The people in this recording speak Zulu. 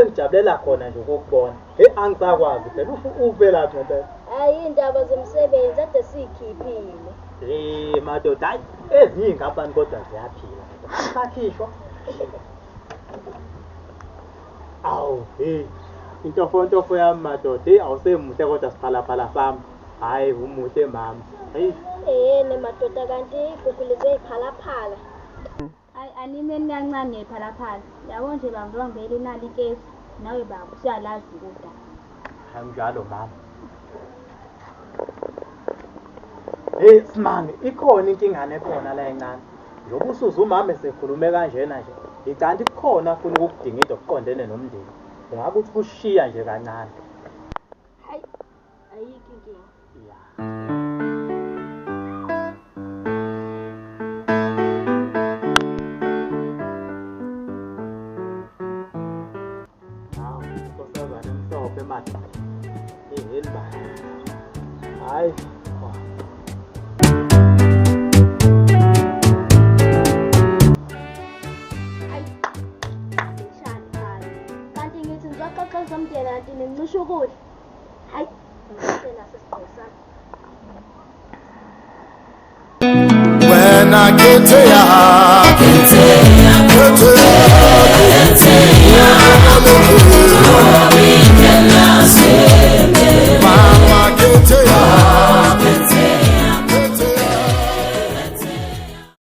engijabulela khona nje ukukubona angisakwazi phela uvela ngempela hayi indaba zomsebenzi ade sikhiphile madoda hayi ezinye ingabani kodwa ziyaphila sakhishwa awu intofo yami madoda awusemuhle kodwa siphalaphala sami hayi umuhle mama ne madoda kanti igugulize iziphalaphala hayi animeni kancane ngephalaphala yabo nje bangibambela inali ikesi nawe baba usiyalazi kodwa anjalo mama Simani ikhona inkingane ekhona la encane njoba usuza umama esekhulume kanjena nje icanti kukhona afuna ukukudinga into okuqondene nomndeni ungabe uthi kushiya nje kancane hayi ayikho inkinga nkosazana emhlophe manje iheli ba hayi zomndeni kanti nencisha ukudla hayi when I get to ya